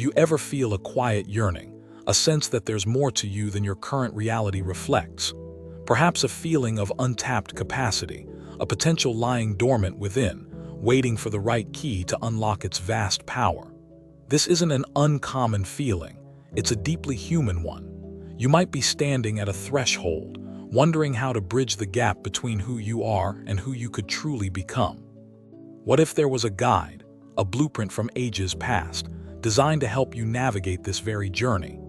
Do you ever feel a quiet yearning, a sense that there's more to you than your current reality reflects? Perhaps a feeling of untapped capacity, a potential lying dormant within, waiting for the right key to unlock its vast power. This isn't an uncommon feeling, it's a deeply human one. You might be standing at a threshold, wondering how to bridge the gap between who you are and who you could truly become. What if there was a guide, a blueprint from ages past, designed to help you navigate this very journey?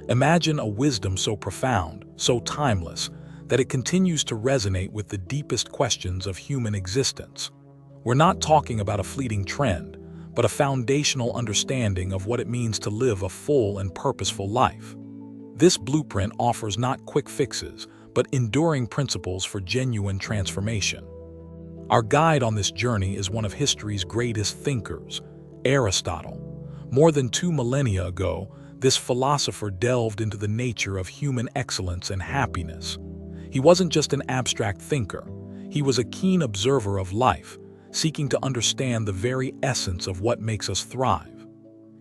Imagine a wisdom so profound, so timeless, that it continues to resonate with the deepest questions of human existence. We're not talking about a fleeting trend, but a foundational understanding of what it means to live a full and purposeful life. This blueprint offers not quick fixes, but enduring principles for genuine transformation. Our guide on this journey is one of history's greatest thinkers, Aristotle. More than 2 millennia ago, this philosopher delved into the nature of human excellence and happiness. He wasn't just an abstract thinker, he was a keen observer of life, seeking to understand the very essence of what makes us thrive.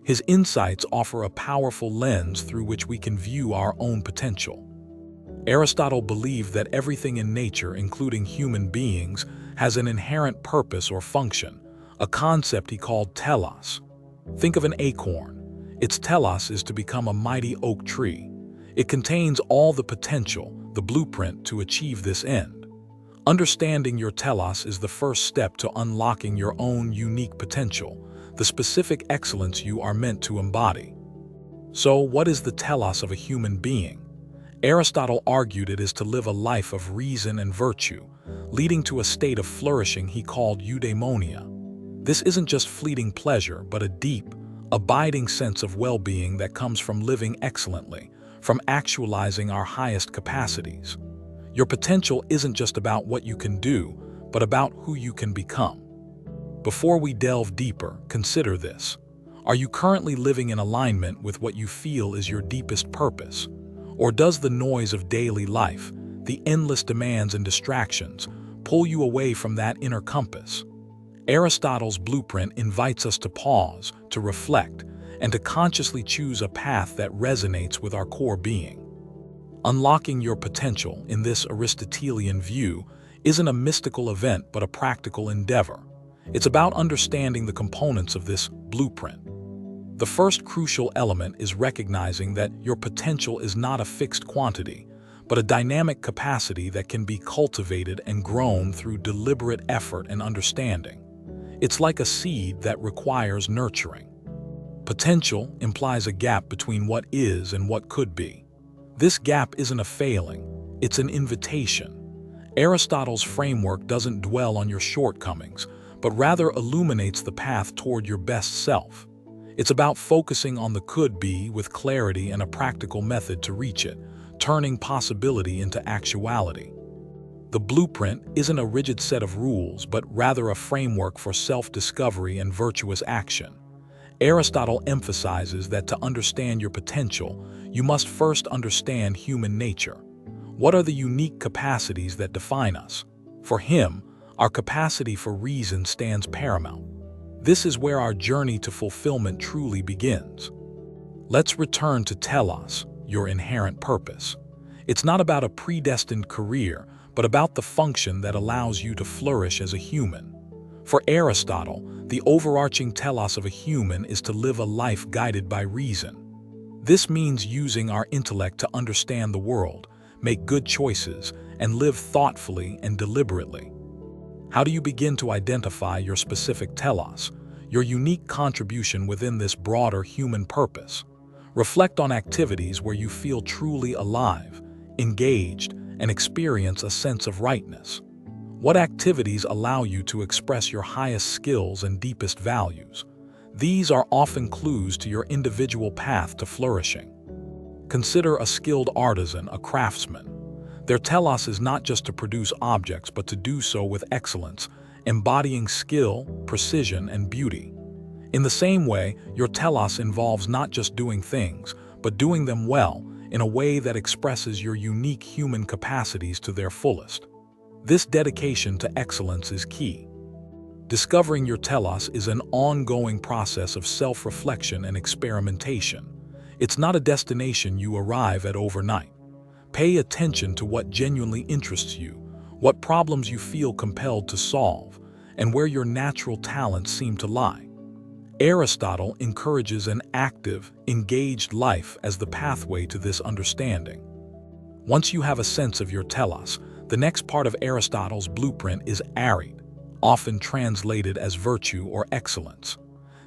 His insights offer a powerful lens through which we can view our own potential. Aristotle believed that everything in nature, including human beings, has an inherent purpose or function, a concept he called telos. Think of an acorn. Its telos is to become a mighty oak tree. It contains all the potential, the blueprint to achieve this end. Understanding your telos is the first step to unlocking your own unique potential, the specific excellence you are meant to embody. So, what is the telos of a human being? Aristotle argued it is to live a life of reason and virtue, leading to a state of flourishing he called eudaimonia. This isn't just fleeting pleasure, but a deep, abiding sense of well-being that comes from living excellently, from actualizing our highest capacities. Your potential isn't just about what you can do, but about who you can become. Before we delve deeper, consider this. Are you currently living in alignment with what you feel is your deepest purpose? Or does the noise of daily life, the endless demands and distractions, pull you away from that inner compass? Aristotle's blueprint invites us to pause, to reflect, and to consciously choose a path that resonates with our core being. Unlocking your potential, in this Aristotelian view, isn't a mystical event but a practical endeavor. It's about understanding the components of this blueprint. The first crucial element is recognizing that your potential is not a fixed quantity, but a dynamic capacity that can be cultivated and grown through deliberate effort and understanding. It's like a seed that requires nurturing. Potential implies a gap between what is and what could be. This gap isn't a failing, it's an invitation. Aristotle's framework doesn't dwell on your shortcomings, but rather illuminates the path toward your best self. It's about focusing on the could-be with clarity and a practical method to reach it, turning possibility into actuality. The blueprint isn't a rigid set of rules, but rather a framework for self-discovery and virtuous action. Aristotle emphasizes that to understand your potential, you must first understand human nature. What are the unique capacities that define us? For him, our capacity for reason stands paramount. This is where our journey to fulfillment truly begins. Let's return to telos, your inherent purpose. It's not about a predestined career, but about the function that allows you to flourish as a human. For Aristotle, the overarching telos of a human is to live a life guided by reason. This means using our intellect to understand the world, make good choices, and live thoughtfully and deliberately. How do you begin to identify your specific telos, your unique contribution within this broader human purpose? Reflect on activities where you feel truly alive, engaged, and experience a sense of rightness. What activities allow you to express your highest skills and deepest values? These are often clues to your individual path to flourishing. Consider a skilled artisan, a craftsman. Their telos is not just to produce objects, but to do so with excellence, embodying skill, precision, and beauty. In the same way, your telos involves not just doing things, but doing them well, in a way that expresses your unique human capacities to their fullest. This dedication to excellence is key. Discovering your telos is an ongoing process of self-reflection and experimentation. It's not a destination you arrive at overnight. Pay attention to what genuinely interests you, what problems you feel compelled to solve, and where your natural talents seem to lie. Aristotle encourages an active, engaged life as the pathway to this understanding. Once you have a sense of your telos, the next part of Aristotle's blueprint is aristotle, often translated as virtue or excellence.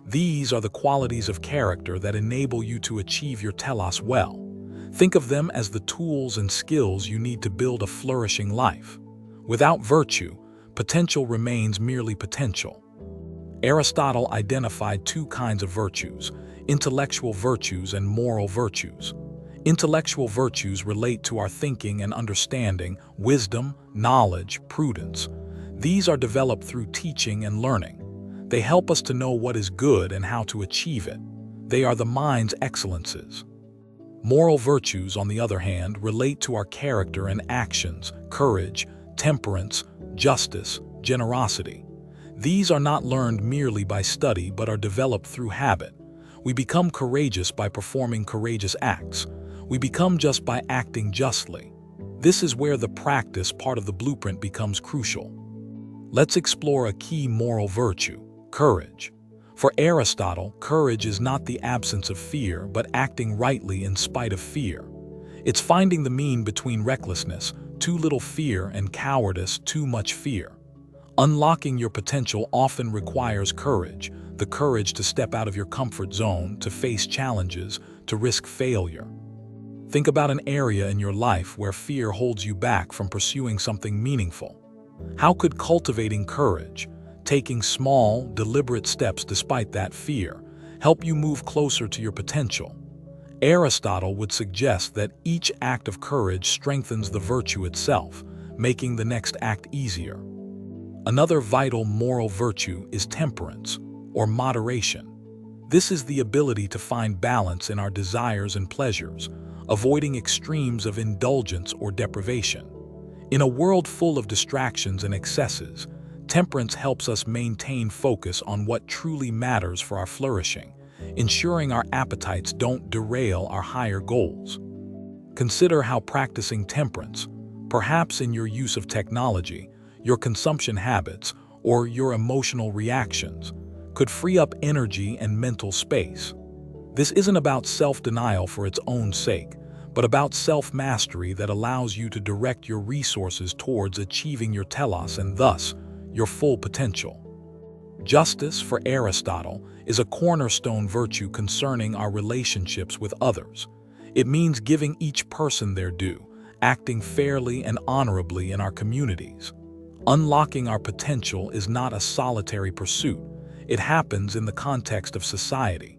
These are the qualities of character that enable you to achieve your telos well. Think of them as the tools and skills you need to build a flourishing life. Without virtue, potential remains merely potential. Aristotle identified two kinds of virtues: intellectual virtues and moral virtues. Intellectual virtues relate to our thinking and understanding, wisdom, knowledge, prudence. These are developed through teaching and learning. They help us to know what is good and how to achieve it. They are the mind's excellences. Moral virtues, on the other hand, relate to our character and actions, courage, temperance, justice, generosity. These are not learned merely by study but are developed through habit. We become courageous by performing courageous acts. We become just by acting justly. This is where the practice part of the blueprint becomes crucial. Let's explore a key moral virtue: courage. For Aristotle, courage is not the absence of fear, but acting rightly in spite of fear. It's finding the mean between recklessness, too little fear, and cowardice, too much fear. Unlocking your potential often requires courage, the courage to step out of your comfort zone, to face challenges, to risk failure. Think about an area in your life where fear holds you back from pursuing something meaningful. How could cultivating courage, taking small, deliberate steps despite that fear, help you move closer to your potential? Aristotle would suggest that each act of courage strengthens the virtue itself, making the next act easier. Another vital moral virtue is temperance, or moderation. This is the ability to find balance in our desires and pleasures, avoiding extremes of indulgence or deprivation. In a world full of distractions and excesses, temperance helps us maintain focus on what truly matters for our flourishing, ensuring our appetites don't derail our higher goals. Consider how practicing temperance, perhaps in your use of technology, your consumption habits, or your emotional reactions, could free up energy and mental space. This isn't about self-denial for its own sake, but about self-mastery that allows you to direct your resources towards achieving your telos and thus, your full potential. Justice, for Aristotle, is a cornerstone virtue concerning our relationships with others. It means giving each person their due, acting fairly and honorably in our communities. Unlocking our potential is not a solitary pursuit. It happens in the context of society.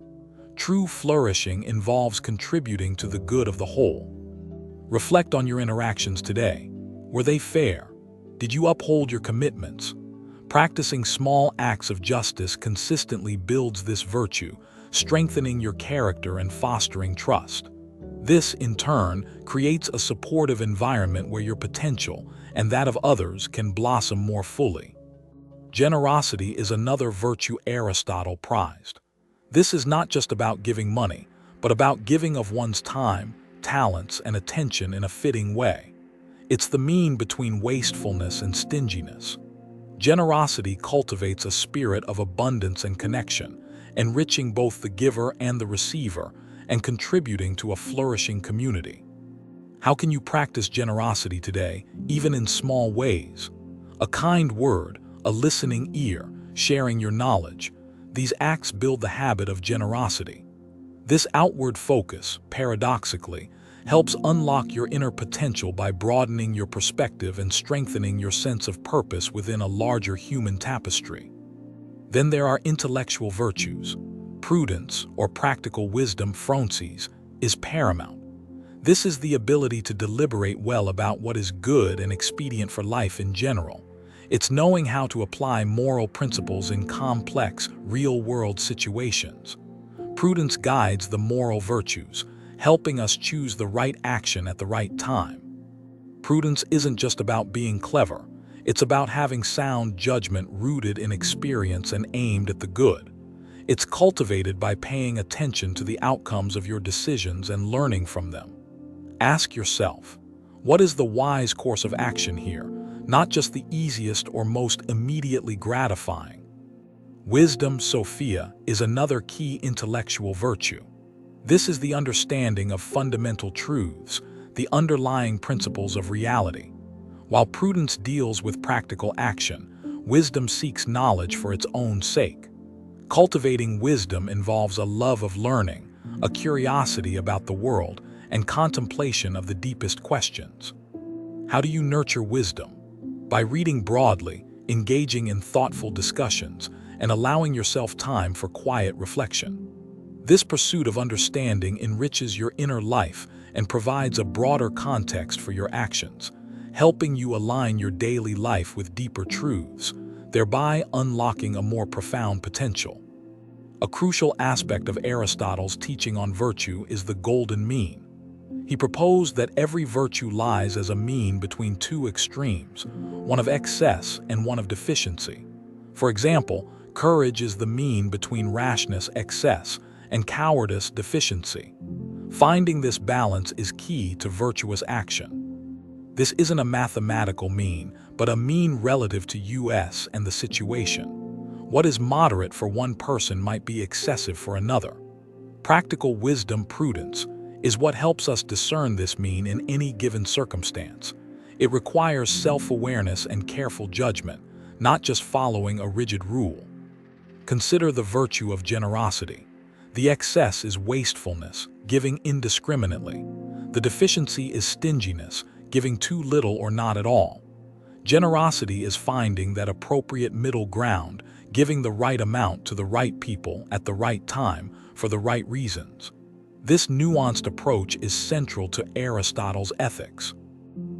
True flourishing involves contributing to the good of the whole. Reflect on your interactions today. Were they fair? Did you uphold your commitments? Practicing small acts of justice consistently builds this virtue, strengthening your character and fostering trust. This, in turn, creates a supportive environment where your potential and that of others can blossom more fully. Generosity is another virtue Aristotle prized. This is not just about giving money, but about giving of one's time, talents, and attention in a fitting way. It's the mean between wastefulness and stinginess. Generosity cultivates a spirit of abundance and connection, enriching both the giver and the receiver, and contributing to a flourishing community. How can you practice generosity today, even in small ways? A kind word, a listening ear, sharing your knowledge. These acts build the habit of generosity. This outward focus, paradoxically, helps unlock your inner potential by broadening your perspective and strengthening your sense of purpose within a larger human tapestry. Then there are intellectual virtues. Prudence, or practical wisdom, phronsis, is paramount. This is the ability to deliberate well about what is good and expedient for life in general. It's knowing how to apply moral principles in complex, real-world situations. Prudence guides the moral virtues, helping us choose the right action at the right time. Prudence isn't just about being clever. It's about having sound judgment rooted in experience and aimed at the good. It's cultivated by paying attention to the outcomes of your decisions and learning from them. Ask yourself, what is the wise course of action here, not just the easiest or most immediately gratifying? Wisdom, Sophia, is another key intellectual virtue. This is the understanding of fundamental truths, the underlying principles of reality. While prudence deals with practical action, wisdom seeks knowledge for its own sake. Cultivating wisdom involves a love of learning, a curiosity about the world, and contemplation of the deepest questions. How do you nurture wisdom? By reading broadly, engaging in thoughtful discussions, and allowing yourself time for quiet reflection. This pursuit of understanding enriches your inner life and provides a broader context for your actions, helping you align your daily life with deeper truths, thereby unlocking a more profound potential. A crucial aspect of Aristotle's teaching on virtue is the golden mean. He proposed that every virtue lies as a mean between two extremes, one of excess and one of deficiency. For example, courage is the mean between rashness, excess, and cowardice, deficiency. Finding this balance is key to virtuous action. This isn't a mathematical mean, but a mean relative to us and the situation. What is moderate for one person might be excessive for another. Practical wisdom, prudence, is what helps us discern this mean in any given circumstance. It requires self-awareness and careful judgment, not just following a rigid rule. Consider the virtue of generosity. The excess is wastefulness, giving indiscriminately. The deficiency is stinginess, giving too little or not at all. Generosity is finding that appropriate middle ground, giving the right amount to the right people at the right time for the right reasons. This nuanced approach is central to Aristotle's ethics.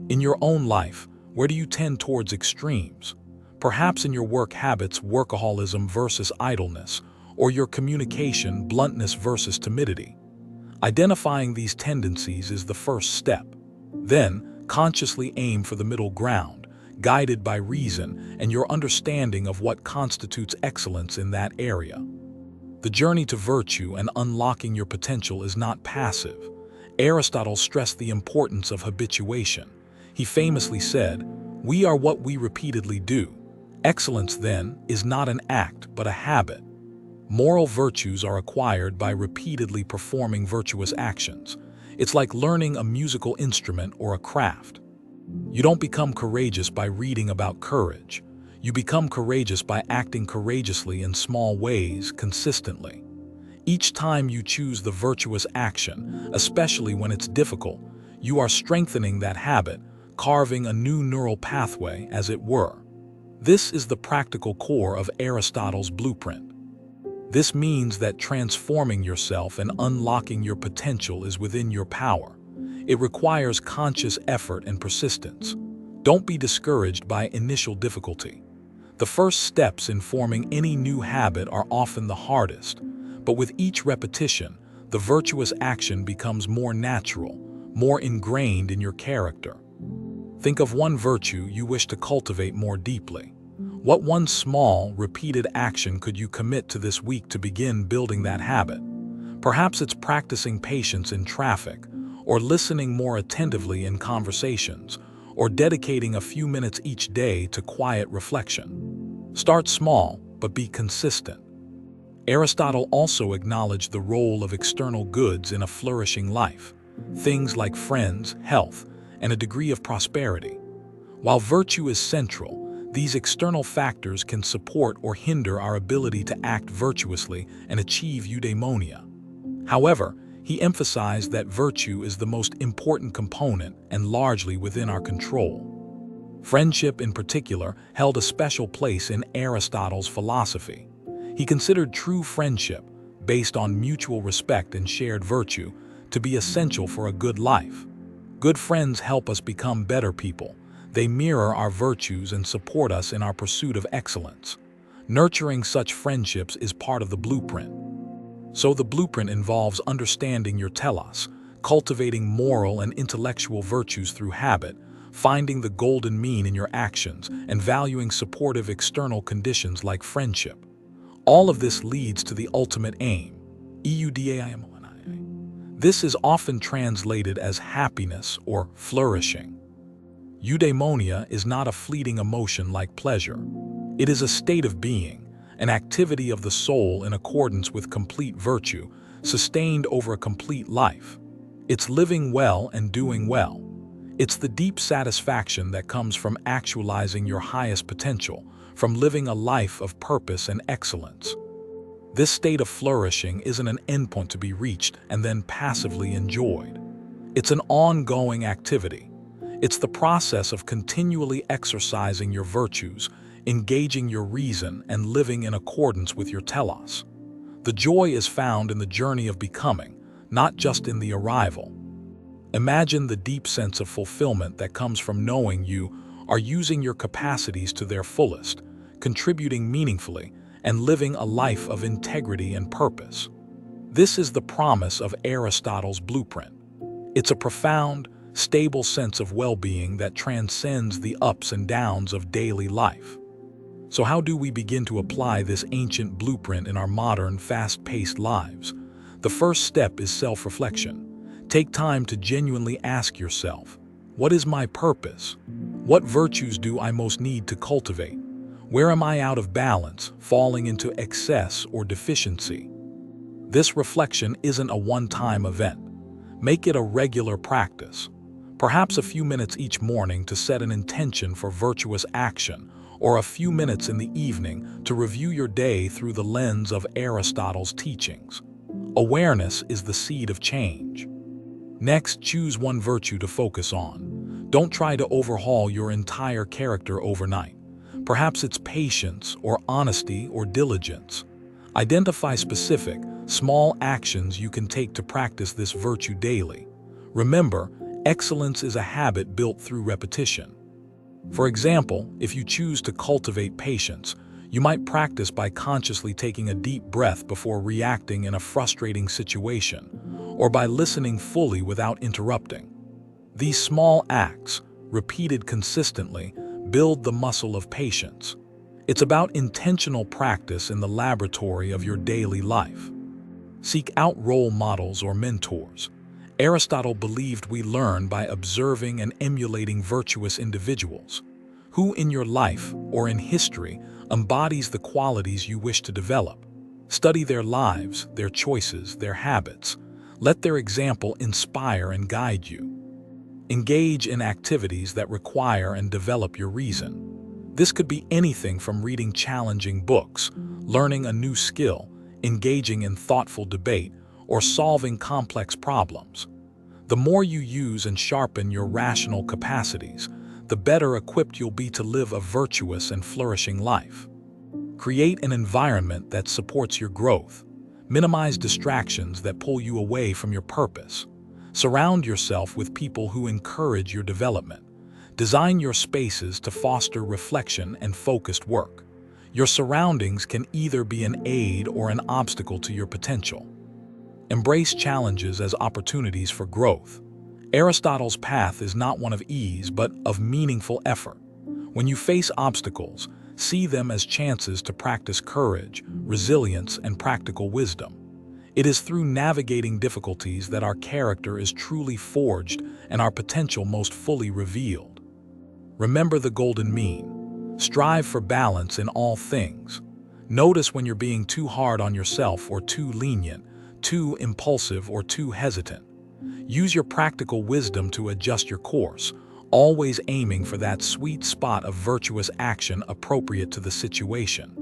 In your own life, where do you tend towards extremes? Perhaps in your work habits, workaholism versus idleness, or your communication, bluntness versus timidity. Identifying these tendencies is the first step. Then, consciously aim for the middle ground, guided by reason and your understanding of what constitutes excellence in that area. The journey to virtue and unlocking your potential is not passive. Aristotle stressed the importance of habituation. He famously said, "We are what we repeatedly do." Excellence, then, is not an act but a habit. Moral virtues are acquired by repeatedly performing virtuous actions. It's like learning a musical instrument or a craft. You don't become courageous by reading about courage. You become courageous by acting courageously in small ways consistently. Each time you choose the virtuous action, especially when it's difficult, you are strengthening that habit, carving a new neural pathway, as it were. This is the practical core of Aristotle's blueprint. This means that transforming yourself and unlocking your potential is within your power. It requires conscious effort and persistence. Don't be discouraged by initial difficulty. The first steps in forming any new habit are often the hardest, but with each repetition, the virtuous action becomes more natural, more ingrained in your character. Think of one virtue you wish to cultivate more deeply. What one small, repeated action could you commit to this week to begin building that habit? Perhaps it's practicing patience in traffic, or listening more attentively in conversations, or dedicating a few minutes each day to quiet reflection. Start small, but be consistent. Aristotle also acknowledged the role of external goods in a flourishing life, things like friends, health, and a degree of prosperity. While virtue is central, these external factors can support or hinder our ability to act virtuously and achieve eudaimonia. However, he emphasized that virtue is the most important component and largely within our control. Friendship, in particular, held a special place in Aristotle's philosophy. He considered true friendship, based on mutual respect and shared virtue, to be essential for a good life. Good friends help us become better people. They mirror our virtues and support us in our pursuit of excellence. Nurturing such friendships is part of the blueprint. So the blueprint involves understanding your telos, cultivating moral and intellectual virtues through habit, finding the golden mean in your actions, and valuing supportive external conditions like friendship. All of this leads to the ultimate aim, eudaimonia. This is often translated as happiness or flourishing. Eudaimonia is not a fleeting emotion like pleasure. It is a state of being, an activity of the soul in accordance with complete virtue, sustained over a complete life. It's living well and doing well. It's the deep satisfaction that comes from actualizing your highest potential, from living a life of purpose and excellence. This state of flourishing isn't an endpoint to be reached and then passively enjoyed. It's an ongoing activity. It's the process of continually exercising your virtues, engaging your reason, and living in accordance with your telos. The joy is found in the journey of becoming, not just in the arrival. Imagine the deep sense of fulfillment that comes from knowing you are using your capacities to their fullest, contributing meaningfully, and living a life of integrity and purpose. This is the promise of Aristotle's blueprint. It's a profound, stable sense of well-being that transcends the ups and downs of daily life. So how do we begin to apply this ancient blueprint in our modern, fast-paced lives? The first step is self-reflection. Take time to genuinely ask yourself, what is my purpose? What virtues do I most need to cultivate? Where am I out of balance, falling into excess or deficiency? This reflection isn't a one-time event. Make it a regular practice. Perhaps a few minutes each morning to set an intention for virtuous action, or a few minutes in the evening to review your day through the lens of Aristotle's teachings. Awareness is the seed of change. Next, choose one virtue to focus on. Don't try to overhaul your entire character overnight. Perhaps it's patience, or honesty, or diligence. Identify specific, small actions you can take to practice this virtue daily. Remember, excellence is a habit built through repetition. For example, if you choose to cultivate patience, you might practice by consciously taking a deep breath before reacting in a frustrating situation, or by listening fully without interrupting. These small acts, repeated consistently, build the muscle of patience. It's about intentional practice in the laboratory of your daily life. Seek out role models or mentors. Aristotle believed we learn by observing and emulating virtuous individuals. Who in your life or in history embodies the qualities you wish to develop? Study their lives, their choices, their habits. Let their example inspire and guide you. Engage in activities that require and develop your reason. This could be anything from reading challenging books, learning a new skill, engaging in thoughtful debate, or solving complex problems. The more you use and sharpen your rational capacities, the better equipped you'll be to live a virtuous and flourishing life. Create an environment that supports your growth. Minimize distractions that pull you away from your purpose. Surround yourself with people who encourage your development. Design your spaces to foster reflection and focused work. Your surroundings can either be an aid or an obstacle to your potential. Embrace challenges as opportunities for growth. Aristotle's path is not one of ease, but of meaningful effort. When you face obstacles, see them as chances to practice courage, resilience, and practical wisdom. It is through navigating difficulties that our character is truly forged and our potential most fully revealed. Remember the golden mean. Strive for balance in all things. Notice when you're being too hard on yourself or too lenient, too impulsive or too hesitant. Use your practical wisdom to adjust your course, always aiming for that sweet spot of virtuous action appropriate to the situation.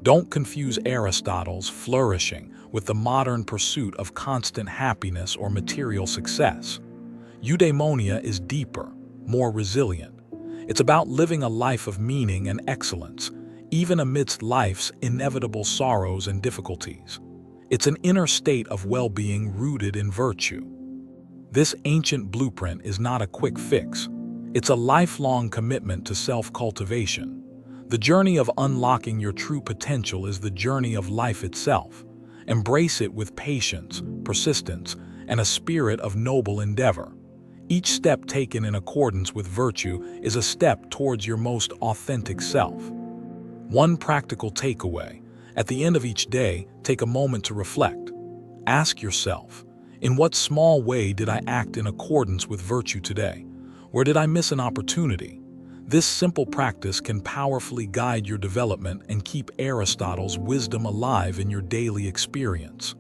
Don't confuse Aristotle's flourishing with the modern pursuit of constant happiness or material success. Eudaimonia is deeper, more resilient. It's about living a life of meaning and excellence, even amidst life's inevitable sorrows and difficulties. It's an inner state of well-being rooted in virtue. This ancient blueprint is not a quick fix. It's a lifelong commitment to self-cultivation. The journey of unlocking your true potential is the journey of life itself. Embrace it with patience, persistence, and a spirit of noble endeavor. Each step taken in accordance with virtue is a step towards your most authentic self. One practical takeaway: at the end of each day, take a moment to reflect. Ask yourself, in what small way did I act in accordance with virtue today? Where did I miss an opportunity? This simple practice can powerfully guide your development and keep Aristotle's wisdom alive in your daily experience.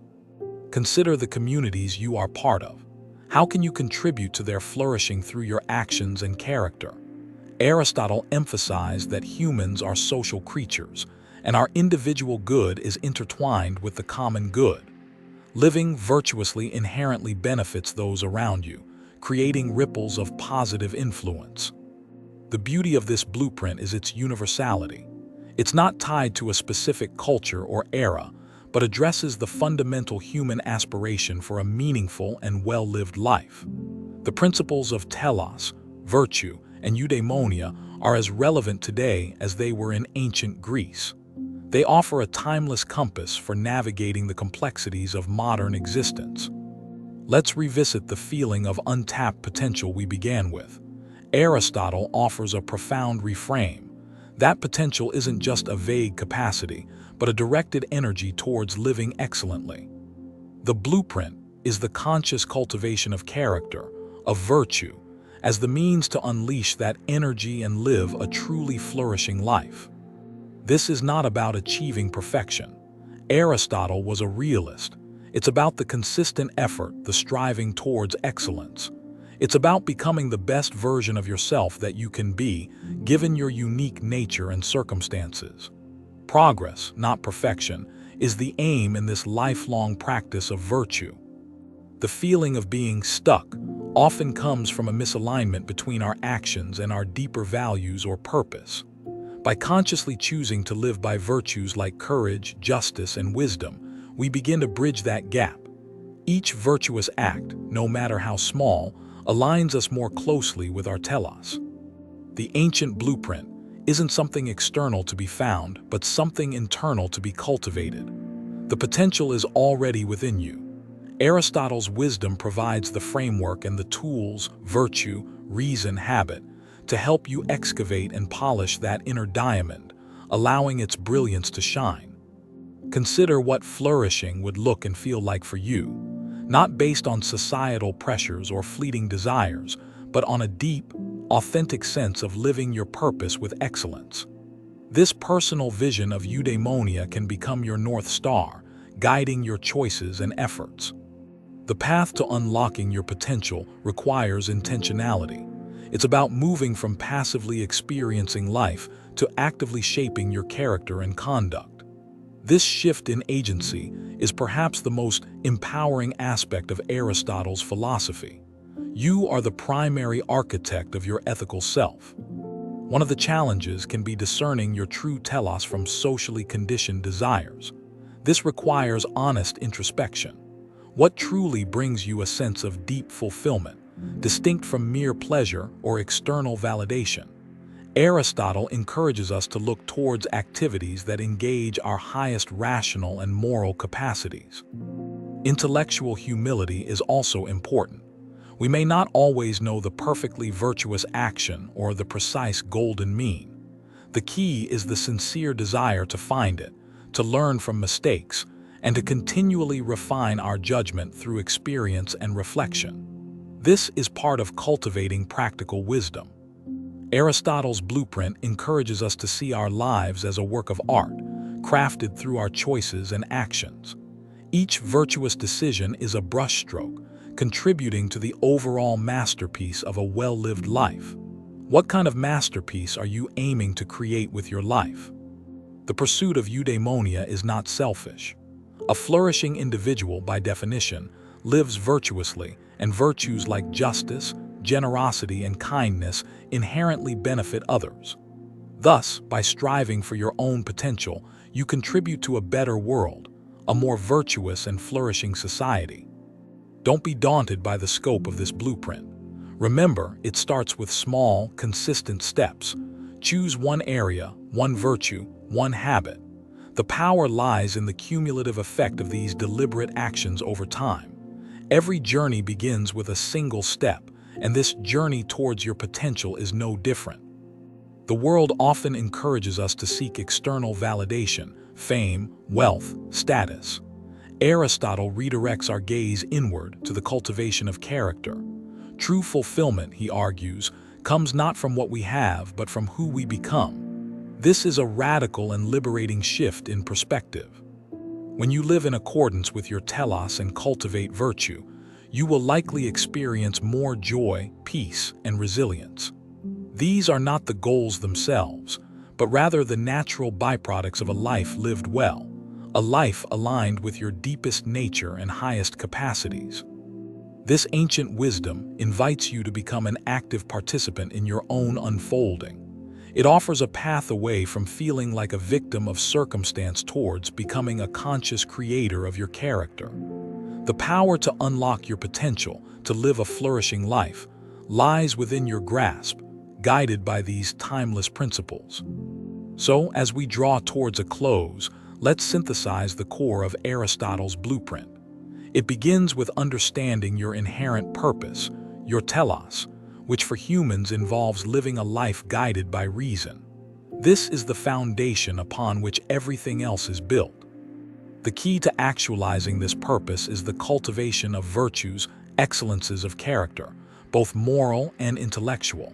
Consider the communities you are part of. How can you contribute to their flourishing through your actions and character? Aristotle emphasized that humans are social creatures, and our individual good is intertwined with the common good. Living virtuously inherently benefits those around you, creating ripples of positive influence. The beauty of this blueprint is its universality. It's not tied to a specific culture or era, but addresses the fundamental human aspiration for a meaningful and well-lived life. The principles of telos, virtue, and eudaimonia are as relevant today as they were in ancient Greece. They offer a timeless compass for navigating the complexities of modern existence. Let's revisit the feeling of untapped potential we began with. Aristotle offers a profound reframe. That potential isn't just a vague capacity, but a directed energy towards living excellently. The blueprint is the conscious cultivation of character, of virtue, as the means to unleash that energy and live a truly flourishing life. This is not about achieving perfection. Aristotle was a realist. It's about the consistent effort, the striving towards excellence. It's about becoming the best version of yourself that you can be, given your unique nature and circumstances. Progress, not perfection, is the aim in this lifelong practice of virtue. The feeling of being stuck often comes from a misalignment between our actions and our deeper values or purpose. By consciously choosing to live by virtues like courage, justice, and wisdom, we begin to bridge that gap. Each virtuous act, no matter how small, aligns us more closely with our telos. The ancient blueprint isn't something external to be found, but something internal to be cultivated. The potential is already within you. Aristotle's wisdom provides the framework and the tools, virtue, reason, habit, to help you excavate and polish that inner diamond, allowing its brilliance to shine. Consider what flourishing would look and feel like for you, not based on societal pressures or fleeting desires, but on a deep, authentic sense of living your purpose with excellence. This personal vision of eudaimonia can become your North Star, guiding your choices and efforts. The path to unlocking your potential requires intentionality. It's about moving from passively experiencing life to actively shaping your character and conduct. This shift in agency is perhaps the most empowering aspect of Aristotle's philosophy. You are the primary architect of your ethical self. One of the challenges can be discerning your true telos from socially conditioned desires. This requires honest introspection. What truly brings you a sense of deep fulfillment, distinct from mere pleasure or external validation? Aristotle encourages us to look towards activities that engage our highest rational and moral capacities. Intellectual humility is also important. We may not always know the perfectly virtuous action or the precise golden mean. The key is the sincere desire to find it, to learn from mistakes, and to continually refine our judgment through experience and reflection. This is part of cultivating practical wisdom. Aristotle's blueprint encourages us to see our lives as a work of art, crafted through our choices and actions. Each virtuous decision is a brushstroke, contributing to the overall masterpiece of a well-lived life. What kind of masterpiece are you aiming to create with your life? The pursuit of eudaimonia is not selfish. A flourishing individual, by definition, lives virtuously, and virtues like justice, generosity, and kindness inherently benefit others. Thus, by striving for your own potential, you contribute to a better world, a more virtuous and flourishing society. Don't be daunted by the scope of this blueprint. Remember, it starts with small, consistent steps. Choose one area, one virtue, one habit. The power lies in the cumulative effect of these deliberate actions over time. Every journey begins with a single step, and this journey towards your potential is no different. The world often encourages us to seek external validation, fame, wealth, status. Aristotle redirects our gaze inward to the cultivation of character. True fulfillment, he argues, comes not from what we have, but from who we become. This is a radical and liberating shift in perspective. When you live in accordance with your telos and cultivate virtue, you will likely experience more joy, peace, and resilience. These are not the goals themselves, but rather the natural byproducts of a life lived well, a life aligned with your deepest nature and highest capacities. This ancient wisdom invites you to become an active participant in your own unfolding. It offers a path away from feeling like a victim of circumstance towards becoming a conscious creator of your character. The power to unlock your potential, to live a flourishing life, lies within your grasp, guided by these timeless principles. So, as we draw towards a close, let's synthesize the core of Aristotle's blueprint. It begins with understanding your inherent purpose, your telos, which for humans involves living a life guided by reason. This is the foundation upon which everything else is built. The key to actualizing this purpose is the cultivation of virtues, excellences of character, both moral and intellectual.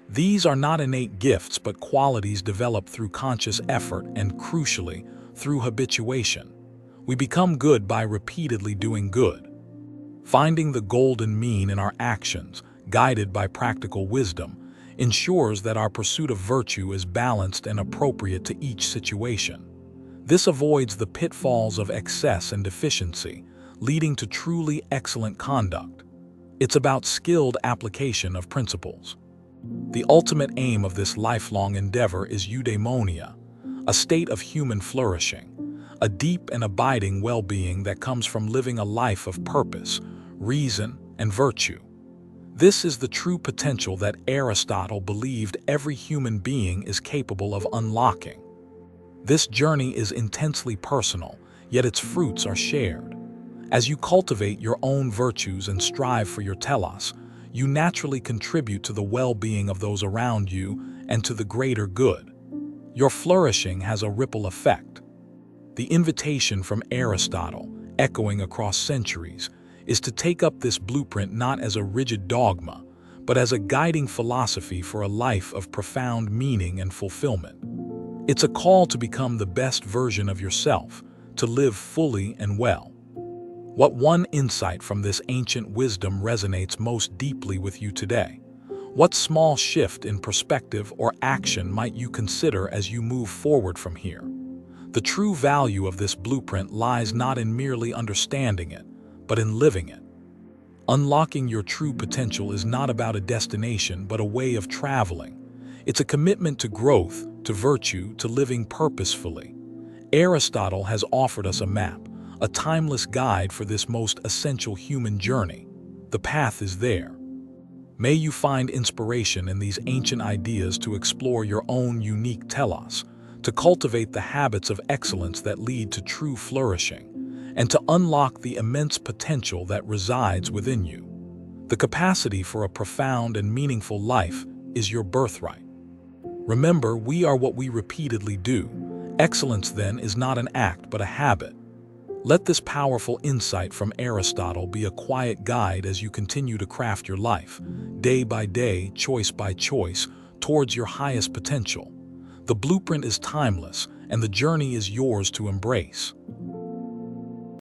These are not innate gifts, but qualities developed through conscious effort and, crucially, through habituation. We become good by repeatedly doing good. Finding the golden mean in our actions, guided by practical wisdom, ensures that our pursuit of virtue is balanced and appropriate to each situation. This avoids the pitfalls of excess and deficiency, leading to truly excellent conduct. It's about skilled application of principles. The ultimate aim of this lifelong endeavor is eudaimonia, a state of human flourishing, a deep and abiding well-being that comes from living a life of purpose, reason, and virtue. This is the true potential that Aristotle believed every human being is capable of unlocking. This journey is intensely personal, yet its fruits are shared. As you cultivate your own virtues and strive for your telos, you naturally contribute to the well-being of those around you and to the greater good. Your flourishing has a ripple effect. The invitation from Aristotle, echoing across centuries, is to take up this blueprint not as a rigid dogma, but as a guiding philosophy for a life of profound meaning and fulfillment. It's a call to become the best version of yourself, to live fully and well. What one insight from this ancient wisdom resonates most deeply with you today? What small shift in perspective or action might you consider as you move forward from here? The true value of this blueprint lies not in merely understanding it, but in living it. Unlocking your true potential is not about a destination, but a way of traveling. It's a commitment to growth, to virtue, to living purposefully. Aristotle has offered us a map, a timeless guide for this most essential human journey. The path is there. May you find inspiration in these ancient ideas to explore your own unique telos, to cultivate the habits of excellence that lead to true flourishing, and to unlock the immense potential that resides within you. The capacity for a profound and meaningful life is your birthright. Remember, we are what we repeatedly do. Excellence, then, is not an act, but a habit. Let this powerful insight from Aristotle be a quiet guide as you continue to craft your life, day by day, choice by choice, towards your highest potential. The blueprint is timeless, and the journey is yours to embrace.